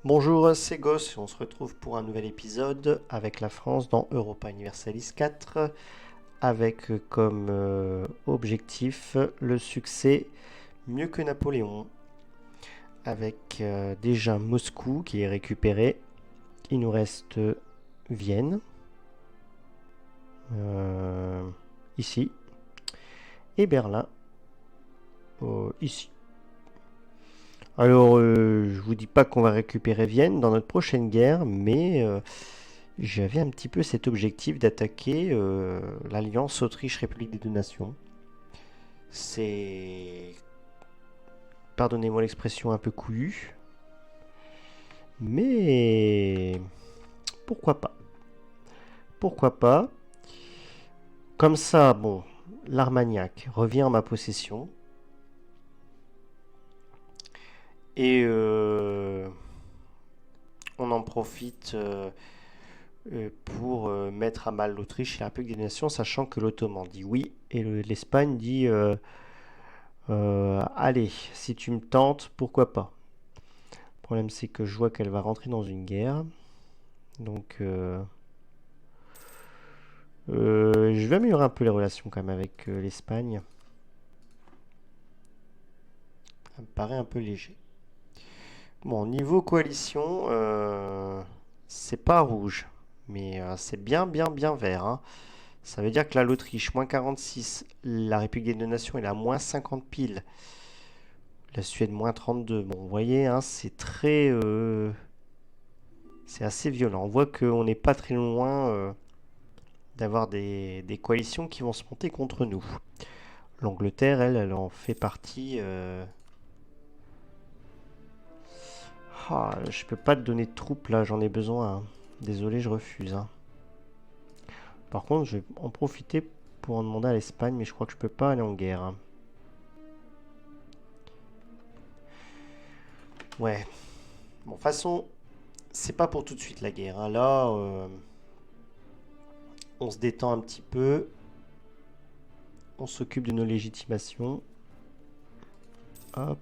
Bonjour, c'est Goss et on se retrouve pour un nouvel épisode avec la France dans Europa Universalis 4 avec comme objectif le succès mieux que Napoléon avec déjà Moscou qui est récupéré. Il nous reste Vienne euh, ici et Berlin ici. Alors, je vous dis pas qu'on va récupérer Vienne dans notre prochaine guerre, mais j'avais un petit peu cet objectif d'attaquer l'alliance Autriche-République des Deux Nations. C'est, pardonnez-moi l'expression un peu couillue, mais pourquoi pas? Pourquoi pas? Comme ça, bon, l'Armagnac revient en ma possession et on en profite pour mettre à mal l'Autriche et la République des Nations, sachant que l'Ottoman dit oui et l'Espagne dit allez, si tu me tentes, pourquoi pas. Le problème, c'est que je vois qu'elle va rentrer dans une guerre. Donc, je vais améliorer un peu les relations quand même avec l'Espagne. Ça me paraît un peu léger. Bon, niveau coalition, c'est pas rouge. Mais c'est bien, bien, bien vert, hein. Ça veut dire que là, l'Autriche, moins 46. La République des Deux Nations, elle est à moins 50 piles. La Suède, moins 32. Bon, vous voyez, hein, c'est très... c'est assez violent. On voit qu'on n'est pas très loin d'avoir des coalitions qui vont se monter contre nous. L'Angleterre, elle en fait partie. Je peux pas te donner de troupes là, j'en ai besoin, hein. Désolé, je refuse, hein. Par contre, je vais en profiter pour en demander à l'Espagne, mais je crois que je peux pas aller en guerre, hein. Ouais. Bon, de toute façon, c'est pas pour tout de suite la guerre, hein. Là, on se détend un petit peu. On s'occupe de nos légitimations. Hop,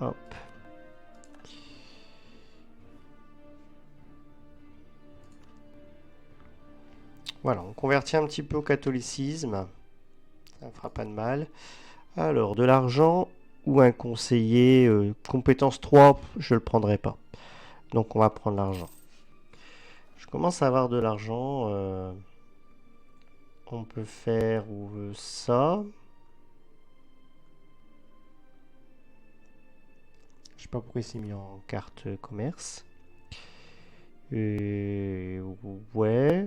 hop. Voilà, on convertit un petit peu au catholicisme. Ça ne fera pas de mal. Alors, de l'argent ou un conseiller compétence 3, je le prendrai pas. Donc, on va prendre l'argent. Je commence à avoir de l'argent. On peut faire ça. Je sais pas pourquoi il s'est mis en carte commerce. Et ouais,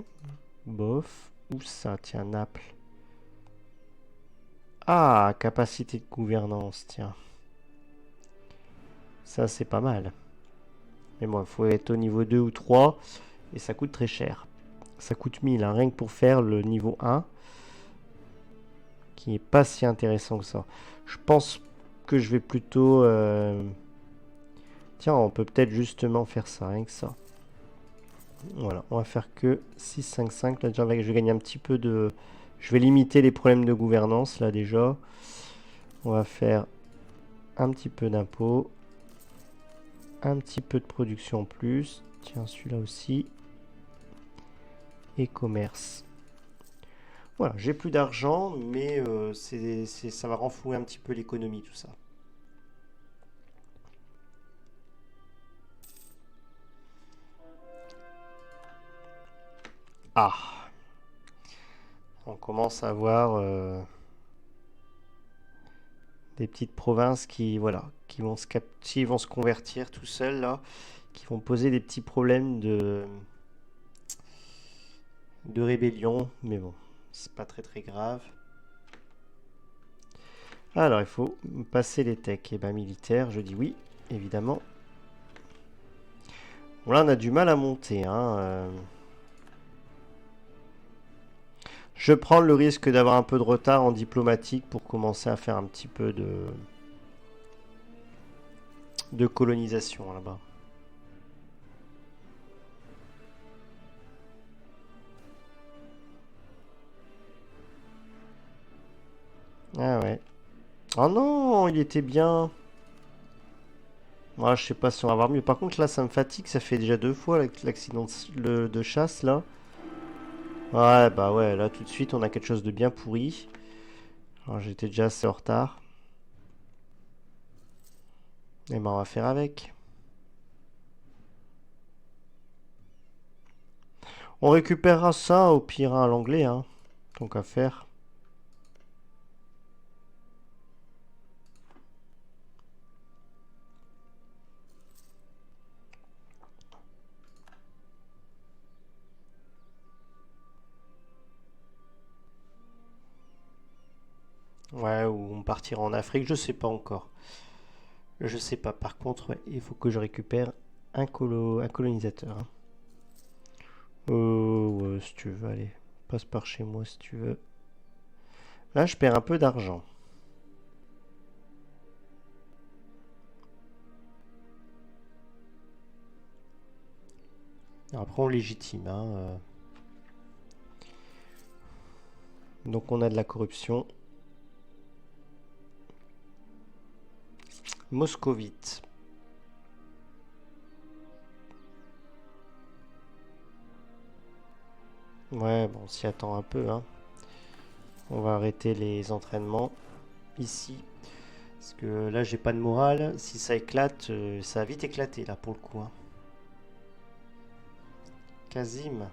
bof. Où ça? Tiens, Naples. Ah, capacité de gouvernance, tiens. Ça, c'est pas mal. Mais bon, il faut être au niveau 2 ou 3 et ça coûte très cher. Ça coûte 1000, hein, rien que pour faire le niveau 1, qui est pas si intéressant que ça. Je pense que je vais plutôt... Tiens, on peut peut-être justement faire ça, rien que ça. Voilà, on va faire que 6, 5, 5. Là, déjà, je vais gagner un petit peu de... Je vais limiter les problèmes de gouvernance, là, déjà. On va faire un petit peu d'impôts. Un petit peu de production en plus. Tiens, celui-là aussi. Et commerce. Voilà, j'ai plus d'argent, mais ça va renflouer un petit peu l'économie, tout ça. Ah, on commence à avoir des petites provinces qui, voilà, qui vont se convertir tout seuls là, qui vont poser des petits problèmes de rébellion, mais bon, c'est pas très très grave. Alors, il faut passer les techs. Et ben militaire, je dis oui, évidemment. Bon, là, on a du mal à monter, hein. Je prends le risque d'avoir un peu de retard en diplomatique pour commencer à faire un petit peu de colonisation là-bas. Ah ouais. Oh non, il était bien. Moi, je sais pas si on va avoir mieux. Par contre, là, ça me fatigue. Ça fait déjà 2 fois l'accident de chasse, là. Ouais, bah ouais, là, tout de suite, on a quelque chose de bien pourri. Alors, j'étais déjà assez en retard. Et ben, on va faire avec. On récupérera ça, au pire, à l'anglais, hein. Tant qu'à faire. Ouais, ou on partira en Afrique, je sais pas encore. Je sais pas. Par contre, ouais, il faut que je récupère un colonisateur, hein. Oh, ouais, si tu veux, allez. Passe par chez moi si tu veux. Là, je perds un peu d'argent. Après, on légitime, hein. Donc, on a de la corruption. Moscovite. Ouais, bon, on s'y attend un peu, hein. On va arrêter les entraînements ici. Parce que là, j'ai pas de morale. Si ça éclate, ça a vite éclaté, là, pour le coup, hein. Kazim.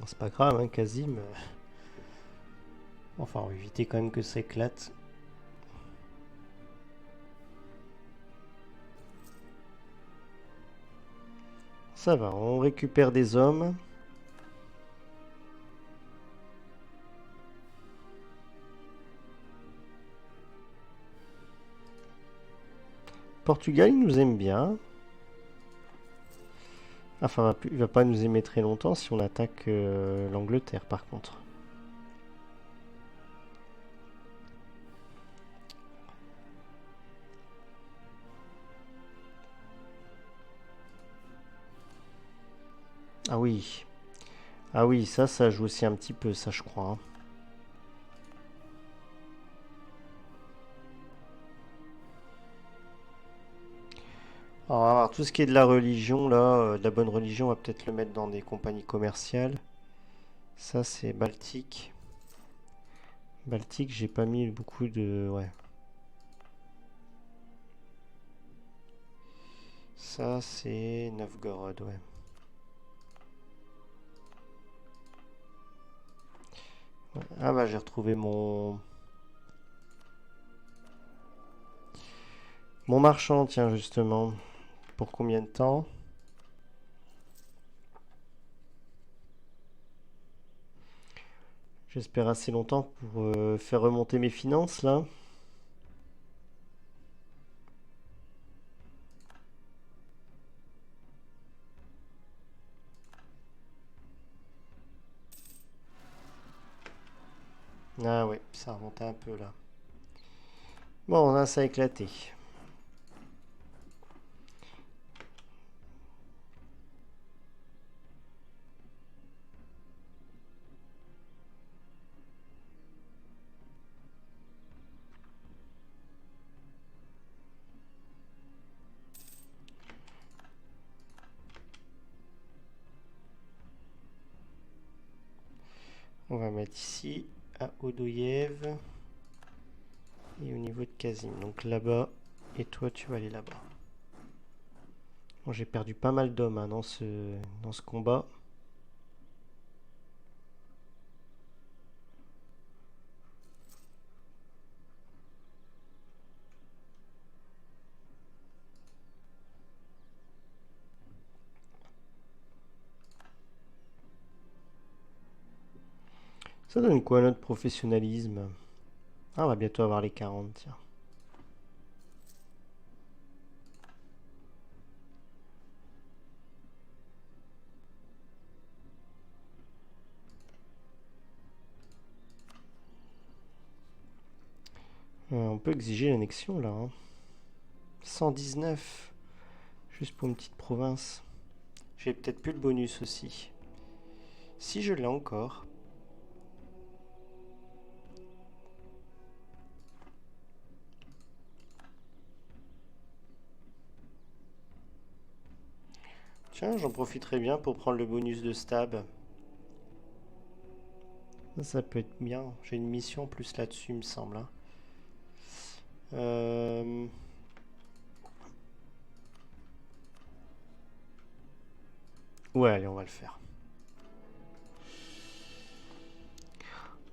C'est pas grave, hein, Kazim. Enfin, on va éviter quand même que ça éclate. Ça va, on récupère des hommes. Portugal, il nous aime bien. Enfin, il va pas nous aimer très longtemps si on attaque l'Angleterre, par contre. Ah oui. Ah oui, ça joue aussi un petit peu, ça, je crois, hein. Alors, on va voir tout ce qui est de la religion, là, de la bonne religion, on va peut-être le mettre dans des compagnies commerciales. Ça, c'est Baltique. Baltique, j'ai pas mis beaucoup de... Ouais. Ça, c'est Novgorod, ouais. Ouais. Ah bah, j'ai retrouvé mon marchand, tiens, justement. Pour combien de temps? J'espère assez longtemps pour faire remonter mes finances, là. Ah ouais, ça a remonté un peu, là. Bon, là, ça a éclaté. On va mettre ici, à Odoyev, et au niveau de Kazim. Donc là-bas, et toi, tu vas aller là-bas. Bon, j'ai perdu pas mal d'hommes, hein, dans ce combat. Ça donne quoi notre professionnalisme? Ah, on va bientôt avoir les 40, tiens. On peut exiger l'annexion là, hein. 119. Juste pour une petite province. J'ai peut-être plus le bonus aussi. Si je l'ai encore. Tiens, j'en profiterai bien pour prendre le bonus de stab. Ça peut être bien. J'ai une mission en plus là-dessus, il me semble. Hein. Ouais, allez, on va le faire.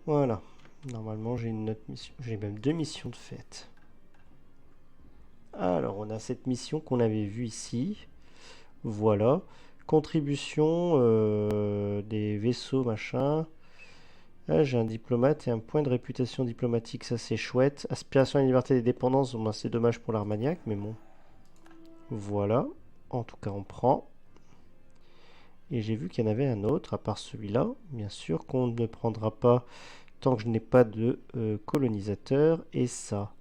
Voilà. Normalement, j'ai une autre mission. J'ai même 2 missions de fête. Alors, on a cette mission qu'on avait vue ici. Voilà. Contribution des vaisseaux, machin. Là, j'ai un diplomate et un point de réputation diplomatique, ça c'est chouette. Aspiration à la liberté des dépendances, bon, c'est dommage pour l'Armagnac, mais bon. Voilà. En tout cas, on prend. Et j'ai vu qu'il y en avait un autre, à part celui-là. Bien sûr qu'on ne prendra pas tant que je n'ai pas de colonisateur. Et ça.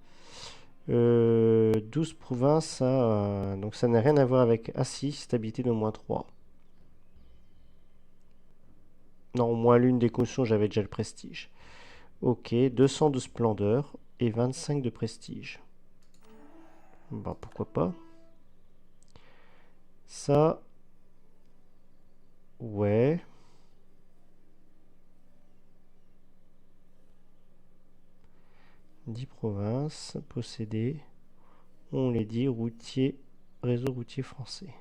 12 provinces, ça, donc ça n'a rien à voir avec... Ah si, stabilité de moins 3. Non, au moins l'une des conditions, j'avais déjà le prestige. Ok, 200 de splendeur et 25 de prestige. Bah pourquoi pas. Ça, ouais. Dix provinces possédées. On les dit routier, réseau routier français.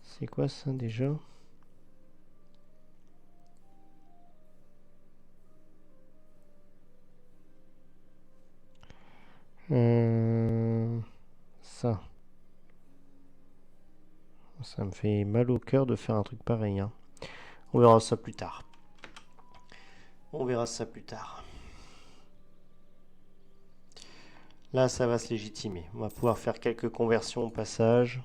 C'est quoi ça déjà? Ça. Ça me fait mal au cœur de faire un truc pareil. Hein. On verra ça plus tard. On verra ça plus tard. Là, ça va se légitimer. On va pouvoir faire quelques conversions au passage.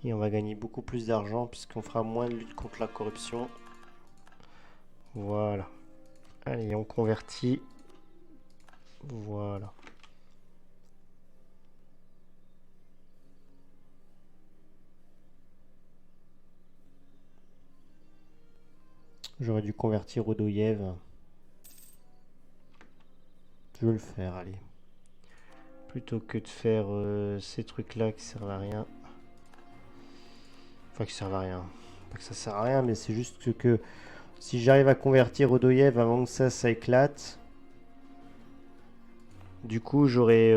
Et on va gagner beaucoup plus d'argent puisqu'on fera moins de lutte contre la corruption. Voilà. Allez, on convertit. Voilà. J'aurais dû convertir Odoyev. Je vais le faire, allez. Plutôt que de faire ces trucs-là qui servent à rien. Enfin, qui servent à rien. Pas que ça sert à rien, mais c'est juste que si j'arrive à convertir Odoyev avant que ça éclate, du coup, j'aurai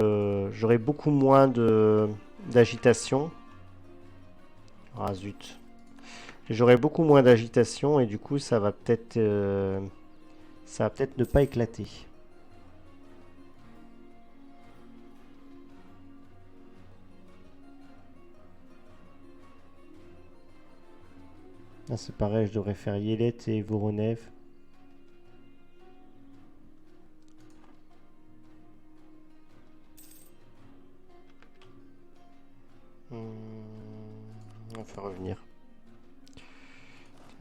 beaucoup moins d'agitation. Ah zut. J'aurai beaucoup moins d'agitation et du coup, ça va peut-être ne pas éclater. Ah, c'est pareil, je devrais faire Yelet et Voronev. On va faire revenir.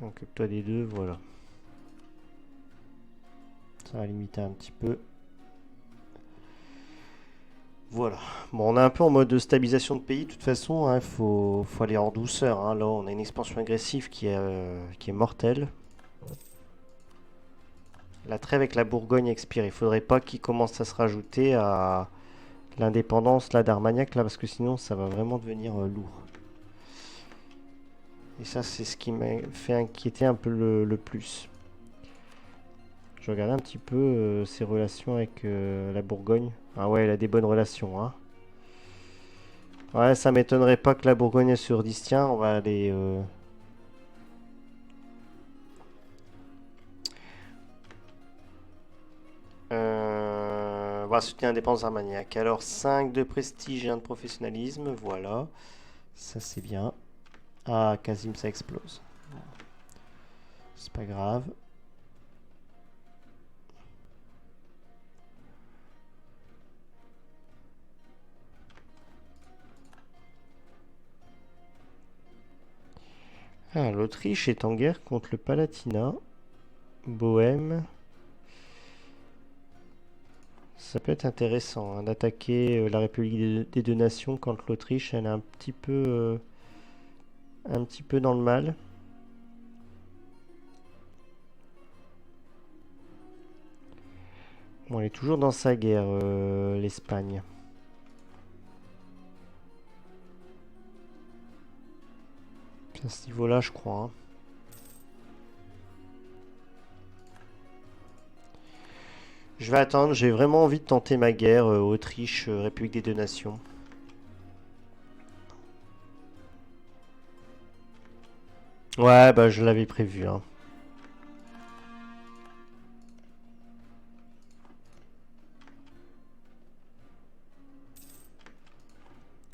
Occupe-toi des deux, voilà. Ça va limiter un petit peu. Voilà. Bon, on est un peu en mode de stabilisation de pays. De toute façon, il faut aller en douceur. Hein. Là, on a une expansion agressive qui est mortelle. La trêve avec la Bourgogne expire. Il faudrait pas qu'il commence à se rajouter à l'indépendance là d'Armagnac, là, parce que sinon, ça va vraiment devenir lourd. Et ça, c'est ce qui m'a fait inquiéter un peu le plus. Je regardais un petit peu ses relations avec la Bourgogne. Ah ouais, elle a des bonnes relations. Hein. Ouais, ça m'étonnerait pas que la Bourgogne se redise tiens, on va aller... on va soutenir l'indépendance armagnac. Alors 5 de prestige et 1 de professionnalisme, voilà. Ça c'est bien. Ah, Kazim ça explose. C'est pas grave. Ah, l'Autriche est en guerre contre le Palatinat. Bohême. Ça peut être intéressant hein, d'attaquer la République des deux nations quand l'Autriche elle est un petit peu dans le mal. Bon, elle est toujours dans sa guerre, l'Espagne. À ce niveau-là, je crois. Hein. Je vais attendre, j'ai vraiment envie de tenter ma guerre Autriche, République des deux nations. Ouais, bah je l'avais prévu. Hein.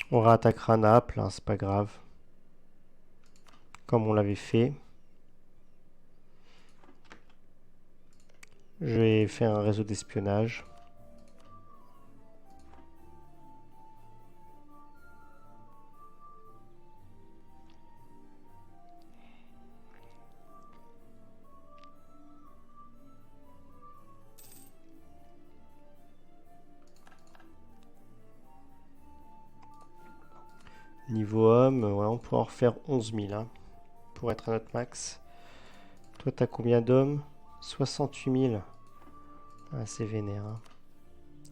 On réattaquera Naples, hein, c'est pas grave. Comme on l'avait fait. Je vais faire un réseau d'espionnage. Niveau homme, ouais, on pourra en refaire 11 000 hein, pour être à notre max. Toi, t'as combien d'hommes? 68 000. Ah, c'est vénère. Hein.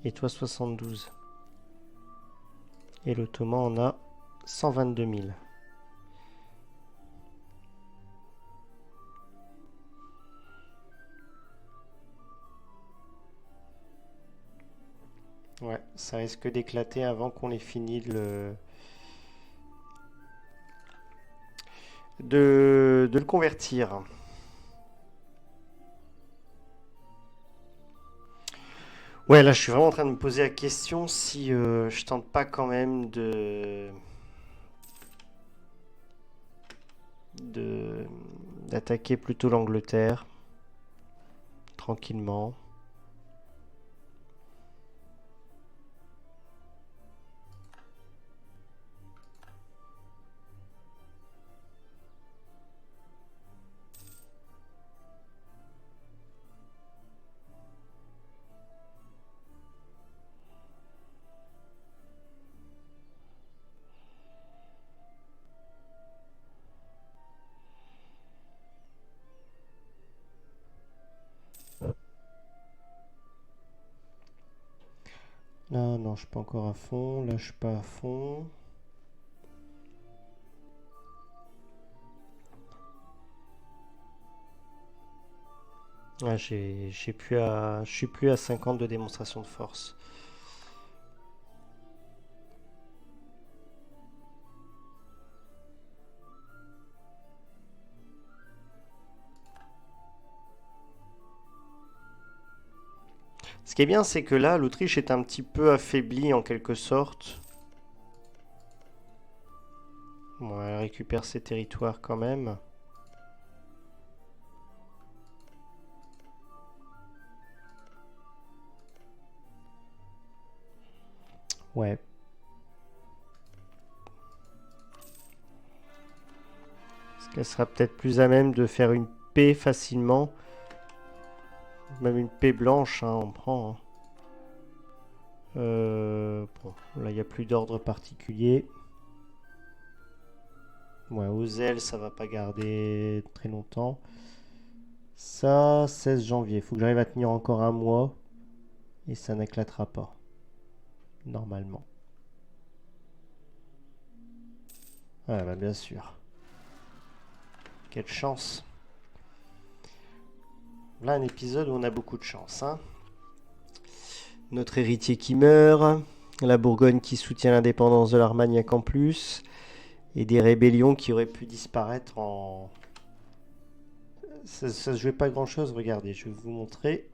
Et toi, 72. Et l'Ottoman en a 122 000. Ouais, ça risque d'éclater avant qu'on ait fini de le convertir. Ouais, là, je suis vraiment en train de me poser la question si je tente pas quand même de d'attaquer plutôt l'Angleterre tranquillement. Là, non, je suis pas encore à fond. Là, je suis pas à fond. Ah, je suis plus à 50 de démonstration de force. Ce qui est bien, c'est que là, l'Autriche est un petit peu affaiblie en quelque sorte. Bon, elle récupère ses territoires quand même. Ouais. Parce qu'elle sera peut-être plus à même de faire une paix facilement. Même une paix blanche, hein, on prend. Hein. Bon, là, il n'y a plus d'ordre particulier. Ouais, aux ailes, ça va pas garder très longtemps. Ça, 16 janvier. Il faut que j'arrive à tenir encore un mois. Et ça n'éclatera pas. Normalement. Ah bah bien sûr. Quelle chance. Là, un épisode où on a beaucoup de chance. Hein. Notre héritier qui meurt. La Bourgogne qui soutient l'indépendance de l'Armagnac en plus. Et des rébellions qui auraient pu disparaître en... Ça se jouait pas grand chose. Regardez, je vais vous montrer.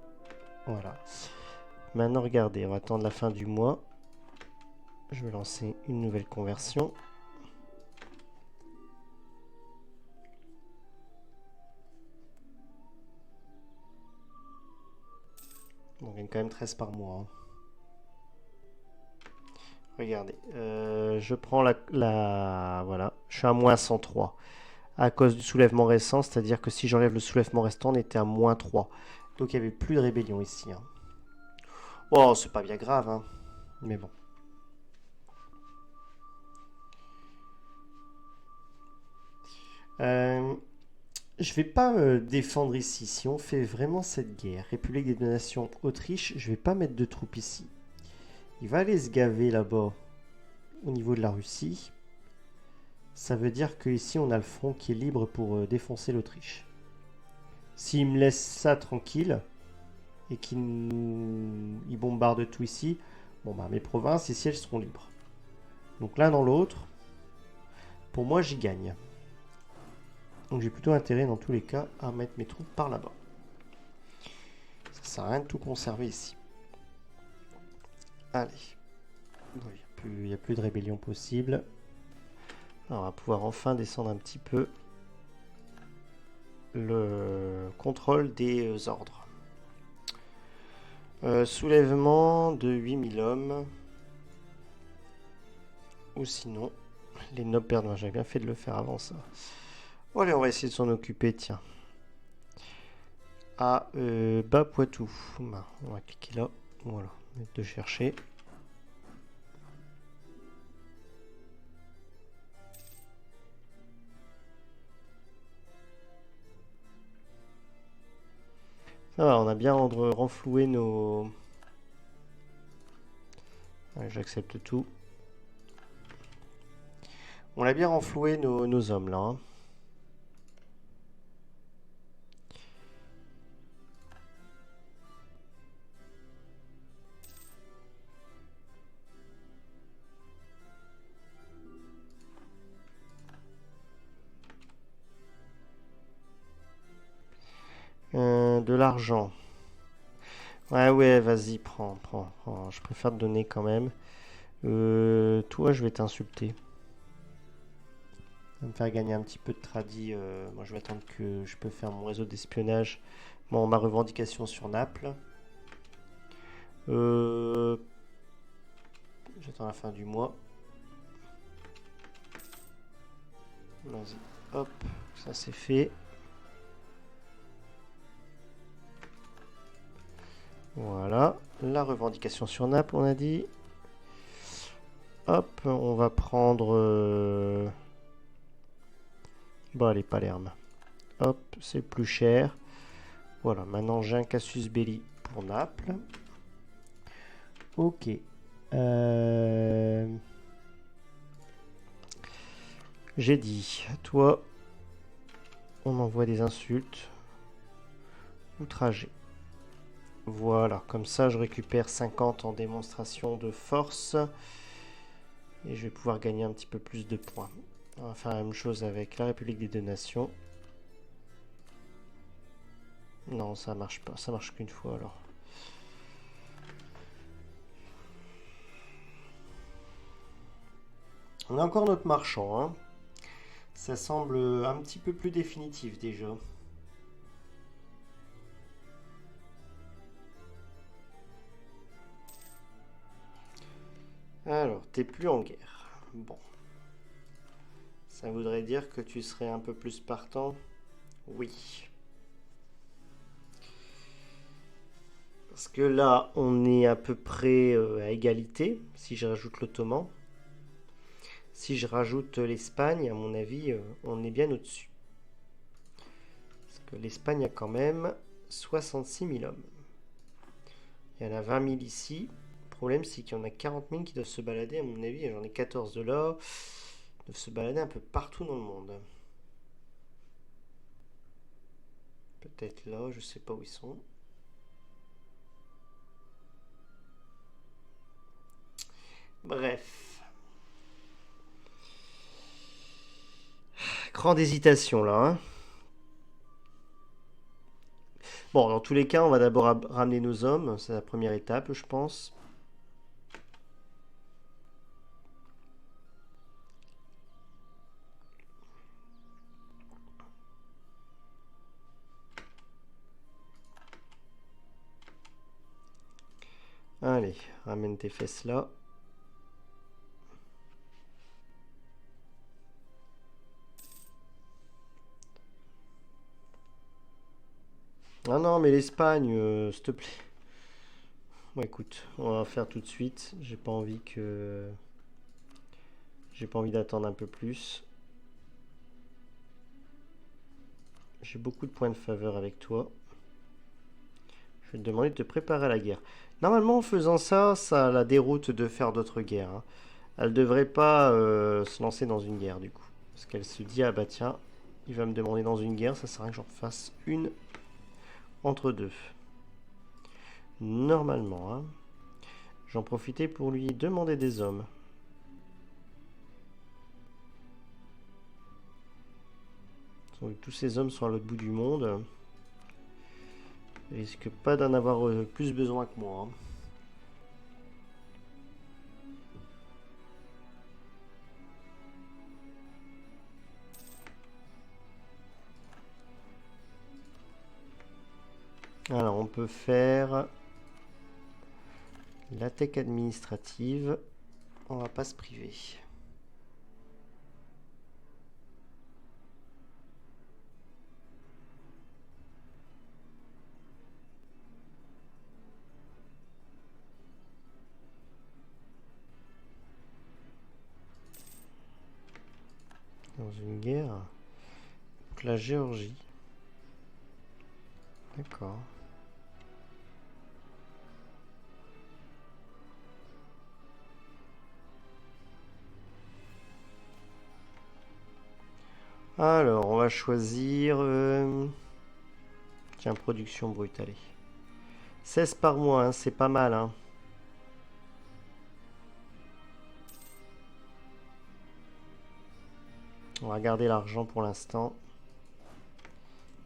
Voilà. Maintenant, regardez, on va attendre la fin du mois. Je vais lancer une nouvelle conversion. On gagne quand même 13 par mois. Hein. Regardez, je prends voilà, je suis à moins 103 à cause du soulèvement récent, c'est-à-dire que si j'enlève le soulèvement restant, on était à moins 3. Donc il n'y avait plus de rébellion ici. Hein. Oh, c'est pas bien grave, hein. Mais bon. Euh, je vais pas me défendre ici. Si on fait vraiment cette guerre, République des Nations, Autriche, je vais pas mettre de troupes ici. Il va aller se gaver là-bas au niveau de la Russie. Ça veut dire qu'ici on a le front qui est libre pour défoncer l'Autriche. S'il me laisse ça tranquille et qu'il il bombarde tout ici, bon bah mes provinces ici elles seront libres. Donc l'un dans l'autre, pour moi j'y gagne. Donc j'ai plutôt intérêt dans tous les cas à mettre mes troupes par là-bas. Ça sert à rien de tout conserver ici. Allez. Il n'y a plus de rébellion possible. Alors, on va pouvoir enfin descendre un petit peu le contrôle des ordres. Soulèvement de 8000 hommes. Ou sinon, les nobles perdent. J'avais bien fait de le faire avant ça. Bon, allez, on va essayer de s'en occuper, tiens. À Bas-Poitou. Bah, on va cliquer là. Voilà, de chercher. Ça va, on a bien renfloué nos... Ouais, j'accepte tout. On a bien renfloué nos hommes là. Hein. De l'argent. Ouais, vas-y, prends. Je préfère te donner quand même. Toi, je vais t'insulter. Ça va me faire gagner un petit peu de tradit. Moi, je vais attendre que je peux faire mon réseau d'espionnage. Bon, ma revendication sur Naples. J'attends la fin du mois. Vas-y, hop, ça c'est fait. Voilà, la revendication sur Naples, on a dit. Hop, on va prendre... Bon, allez, Palerme. Hop, c'est plus cher. Voilà, maintenant j'ai un casus belli pour Naples. Ok. J'ai dit, toi, on envoie des insultes. Outragé. Voilà, comme ça je récupère 50 en démonstration de force. Et je vais pouvoir gagner un petit peu plus de points. On va faire la même chose avec la République des Deux Nations. Non, ça marche pas. Ça marche qu'une fois alors. On a encore notre marchand. Hein. Ça semble un petit peu plus définitif déjà. Alors, t'es plus en guerre. Bon. Ça voudrait dire que tu serais un peu plus partant? Oui. Parce que là, on est à peu près à égalité, si je rajoute l'Ottoman. Si je rajoute l'Espagne, à mon avis, on est bien au-dessus. Parce que l'Espagne a quand même 66 000 hommes. Il y en a 20 000 ici. Le problème, c'est qu'il y en a 40 000 qui doivent se balader, à mon avis. J'en ai 14 de là. Ils doivent se balader un peu partout dans le monde. Peut-être là, je sais pas où ils sont. Bref. Grande hésitation là. Hein. Bon, dans tous les cas, on va d'abord ramener nos hommes. C'est la première étape, je pense. Allez, ramène tes fesses là. Ah non, mais l'Espagne, s'il te plaît. Bon, écoute, on va faire tout de suite. J'ai pas envie d'attendre un peu plus. J'ai beaucoup de points de faveur avec toi. Je vais te demander de te préparer à la guerre. Normalement, en faisant ça, ça la déroute de faire d'autres guerres, hein. Elle devrait pas se lancer dans une guerre du coup. Parce qu'elle se dit, ah bah tiens, il va me demander dans une guerre, ça sert à rien que j'en fasse une entre deux. Normalement, hein. J'en profitais pour lui demander des hommes. Tous ces hommes sont à l'autre bout du monde. Ils risquent pas d'en avoir plus besoin que moi, hein. Alors, on peut faire la tech administrative. On va pas se priver. Dans une guerre. Donc la Géorgie. D'accord. Alors, on va choisir... Tiens, production brute, allez. 16 par mois, hein, c'est pas mal, hein. On va garder l'argent pour l'instant.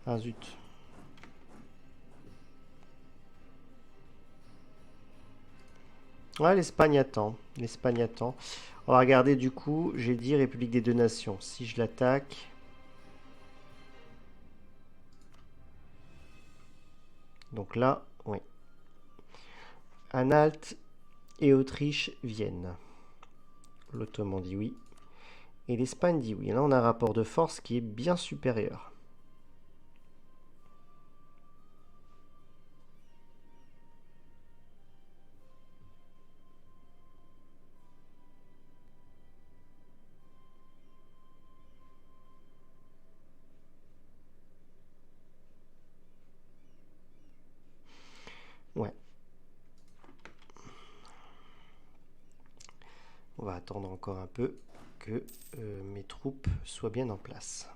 Ah zut. Ouais, l'Espagne attend. L'Espagne attend. On va regarder du coup, j'ai dit République des deux nations. Si je l'attaque... Donc là, oui. Anhalt et Autriche viennent. L'Ottoman dit oui. Et l'Espagne dit oui. Là, on a un rapport de force qui est bien supérieur. Ouais. On va attendre encore un peu que mes troupes soient bien en place.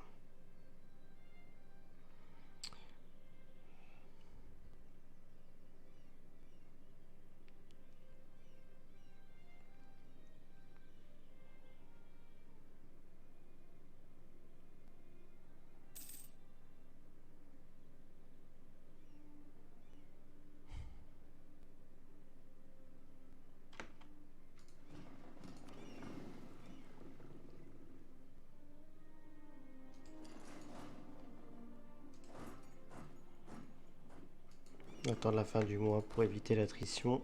On attend la fin du mois pour éviter l'attrition.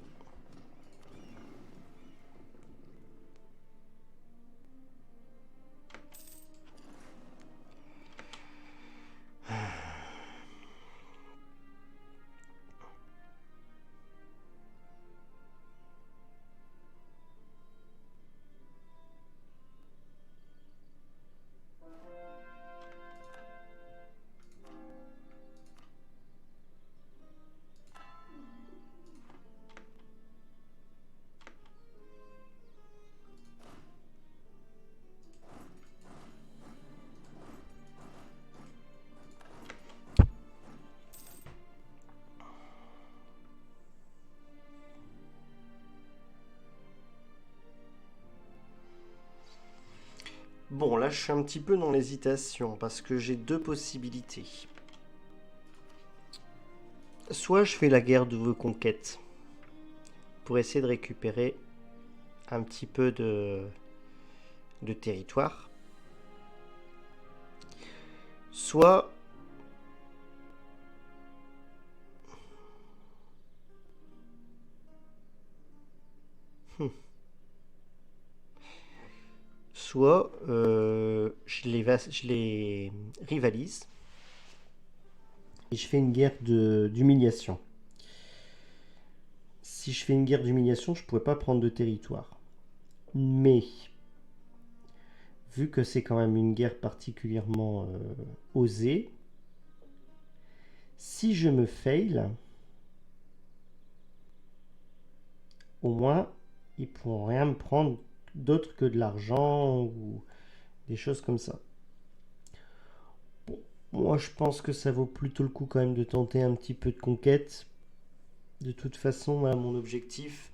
Bon, là, je suis un petit peu dans l'hésitation parce que j'ai deux possibilités. Soit je fais la guerre de reconquête pour essayer de récupérer un petit peu de territoire. Soit je les rivalise et je fais une guerre d'humiliation. Si si je fais une guerre d'humiliation, je pourrais pas prendre de territoire. Mais, vu que c'est quand même une guerre particulièrement osée, si je me fail, au moins, ils pourront rien me prendre d'autre que de l'argent ou des choses comme ça. Bon, moi, je pense que ça vaut plutôt le coup quand même de tenter un petit peu de conquête. De toute façon, voilà, mon objectif,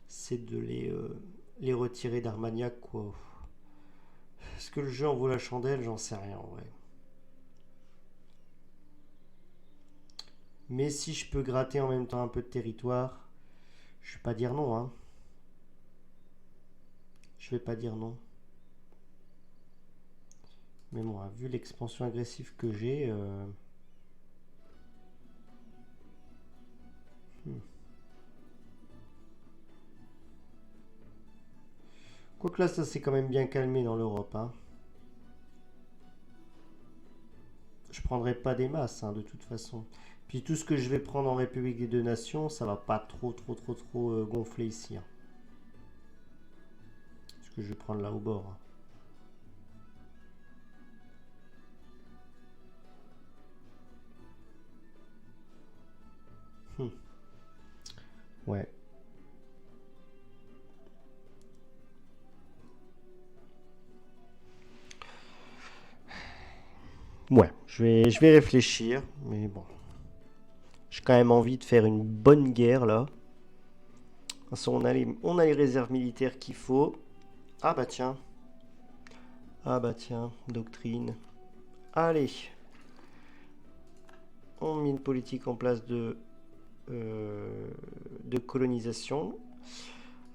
c'est de les retirer d'Armagnac, quoi. Est-ce que le jeu en vaut la chandelle? J'en sais rien, en vrai. Mais si je peux gratter en même temps un peu de territoire, je vais pas dire non, hein. Je vais pas dire non. Mais bon, vu l'expansion agressive que j'ai... Quoique là, ça s'est quand même bien calmé dans l'Europe, hein. Je prendrai pas des masses, hein, de toute façon. Puis tout ce que je vais prendre en République des Deux Nations, ça va pas trop gonfler ici, hein. Ce que je vais prendre là au bord, hein. Ouais. Ouais, je vais réfléchir, mais bon. J'ai quand même envie de faire une bonne guerre là. De toute façon, on a les réserves militaires qu'il faut. Ah bah tiens. Ah bah tiens, doctrine. Allez, on met une politique en place de colonisation.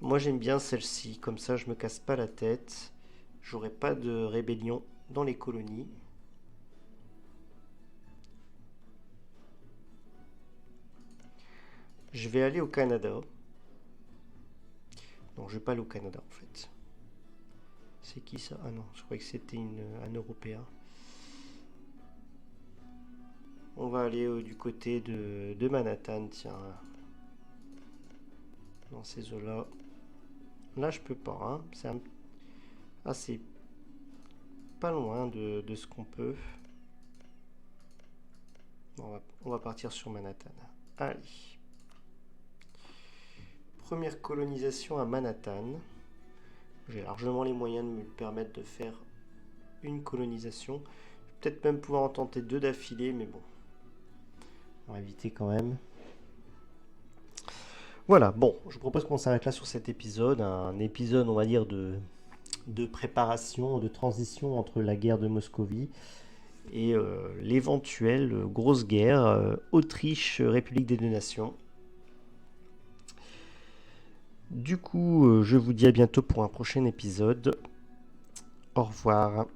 Moi j'aime bien celle-ci, comme ça je me casse pas la tête. J'aurai pas de rébellion dans les colonies. Je vais aller au Canada. Non, je vais pas aller au Canada en fait. C'est qui ça? Ah non, je croyais que c'était un Européen. On va aller du côté de Manhattan, tiens. Dans ces eaux-là. Là, je peux pas, hein. C'est pas loin de ce qu'on peut. On va partir sur Manhattan. Allez. Première colonisation à Manhattan. J'ai largement les moyens de me permettre de faire une colonisation. Peut-être même pouvoir en tenter deux d'affilée, mais bon. On va éviter quand même. Voilà, bon, je propose qu'on s'arrête là sur cet épisode. Un épisode, on va dire, de préparation, de transition entre la guerre de Moscovie et l'éventuelle grosse guerre Autriche-République des Deux Nations. Du coup, je vous dis à bientôt pour un prochain épisode. Au revoir.